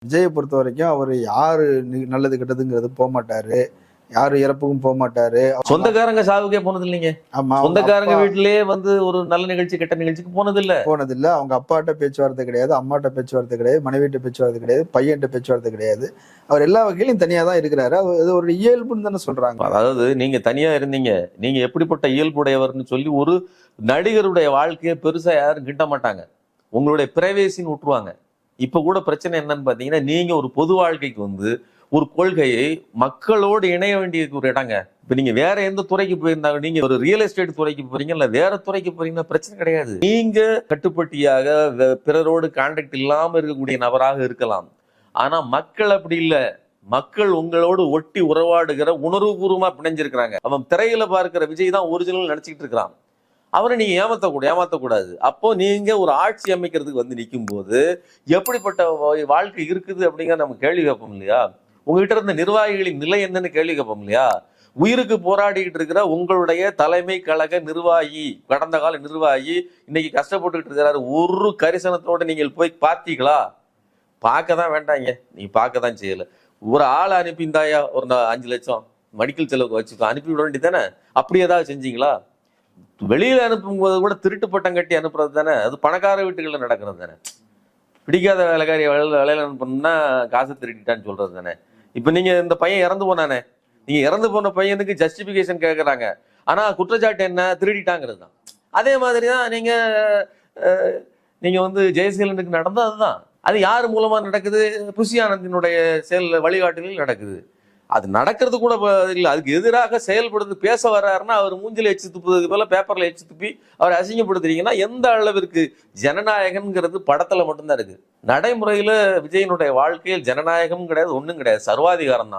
விஜயை பொறுத்த வரைக்கும் அவர் யாரு நல்லது கெட்டதுங்கிறது போக மாட்டாரு, யாரு இறப்புக்கும் போக மாட்டாரு. சொந்தக்காரங்க சாவுக்கே போனது இல்லைங்க. ஆமா, சொந்தக்காரங்க வீட்டிலேயே வந்து ஒரு நல்ல நிகழ்ச்சி கெட்ட நிகழ்ச்சிக்கு போனது இல்ல. அவங்க அப்பாட்ட பேச்சுவார்த்தை கிடையாது, அம்மாட்ட பேச்சுவார்த்தை கிடையாது, மனைவிட்ட பேச்சுவார்த்தை கிடையாது, பையன்கிட்ட பேச்சுவார்த்தை கிடையாது. அவர் எல்லா வகையிலும் தனியா தான் இருக்கிறாரு. அது ஒரு இயல்புன்னு தானே சொல்றாங்க. அதாவது நீங்க தனியா இருந்தீங்க, நீங்க எப்படிப்பட்ட இயல்புடையவர்னு சொல்லி ஒரு நடிகருடைய வாழ்க்கையை பெருசா யாரும் கிட்ட மாட்டாங்க, உங்களுடைய பிரைவேசின்னு விட்டுருவாங்க. இப்ப கூட பிரச்சனை என்னன்னு பாத்தீங்கன்னா, நீங்க ஒரு பொது வாழ்க்கைக்கு வந்து ஒரு கொள்கையை மக்களோடு இணைய வேண்டிய ஒரு இடங்க. இப்ப நீங்க வேற எந்த துறைக்கு போயிருந்தாங்க, நீங்க ஒரு ரியல் எஸ்டேட் துறைக்கு போறீங்க, இல்ல வேற துறைக்கு போறீங்கன்னா பிரச்சனை கிடையாது. நீங்க கட்டுப்பட்டியாக பிறரோடு கான்டாக்ட் இல்லாம இருக்கக்கூடிய நபராக இருக்கலாம். ஆனா மக்கள் அப்படி இல்ல. மக்கள் உங்களோடு ஒட்டி உறவாடுகிற உணர்வுபூர்வமா பிணைஞ்சிருக்கிறாங்க. அவன் திரையில பார்க்கிற விஜய் தான் ஒரிஜினல் நினைச்சிட்டு இருக்கிறான். அவரை நீங்க ஏமாத்தக்கூடாது. அப்போ நீங்க ஒரு ஆட்சி அமைக்கிறதுக்கு வந்து நிற்கும் போது எப்படிப்பட்ட வாழ்க்கை இருக்குது அப்படிங்கிற நம்ம கேள்வி கேட்போம் இல்லையா? உங்ககிட்ட இருந்த நிர்வாகிகளின் நிலை என்னன்னு கேள்வி கேட்போம் இல்லையா? உயிருக்கு போராடிக்கிட்டு இருக்கிற உங்களுடைய தலைமை கழக நிர்வாகி, கடந்த கால நிர்வாகி இன்னைக்கு கஷ்டப்பட்டுக்கிட்டு இருக்கிறாரு. ஒரு கரிசனத்தோட நீங்கள் போய் பார்த்தீங்களா? பார்க்க தான் வேண்டாங்க, நீங்க பார்க்க தான் செய்யல. ஒரு ஆள் அனுப்பிந்தாயா, ஒரு 5 லட்சம் மெடிக்கல் செலவுக்கு வச்சு அனுப்பிவிட வேண்டியதானே? அப்படி ஏதாவது செஞ்சீங்களா? வெளியில அனுப்பும் போது கூட திருட்டு பட்டம் கட்டி அனுப்புறது தானே, அது பணக்கார வீட்டுகளில் நடக்கிறது தானே. பிடிக்காத வேலைக்காரி வேலையில அனுப்பணும்னா காசு திருட்டிட்டான்னு சொல்றது தானே. இப்ப நீங்க இந்த பையன் இறந்து போனானே, நீங்க இறந்து போன பையனுக்கு ஜஸ்டிபிகேஷன் கேட்கறாங்க, ஆனா குற்றச்சாட்டு என்ன? திருடிட்டாங்கிறது தான். அதே மாதிரிதான் நீங்க வந்து ஜெயசீலனுக்கு நடந்தது அதுதான். அது யார் மூலமா நடக்குது? புஷி ஆனந்தினுடைய செயல் வழிகாட்டுதலில் நடக்குது. அது நடக்கிறது கூட இல்லை. அதுக்கு எதிராக செயல்படுறது பேச வர்றாருன்னா அவர் மூஞ்சில எச்சு துப்புறதுக்கு போல பேப்பர்ல எச்சு துப்பி அவரை அசிங்கப்படுத்துறீங்கன்னா எந்த அளவிற்கு ஜனநாயகம்ங்கிறது படத்துல மட்டும்தான் இருக்கு. நடைமுறையில விஜயனுடைய வாழ்க்கையில் ஜனநாயகம் கிடையாது, ஒண்ணும் கிடையாது, சர்வாதிகாரம் தான்.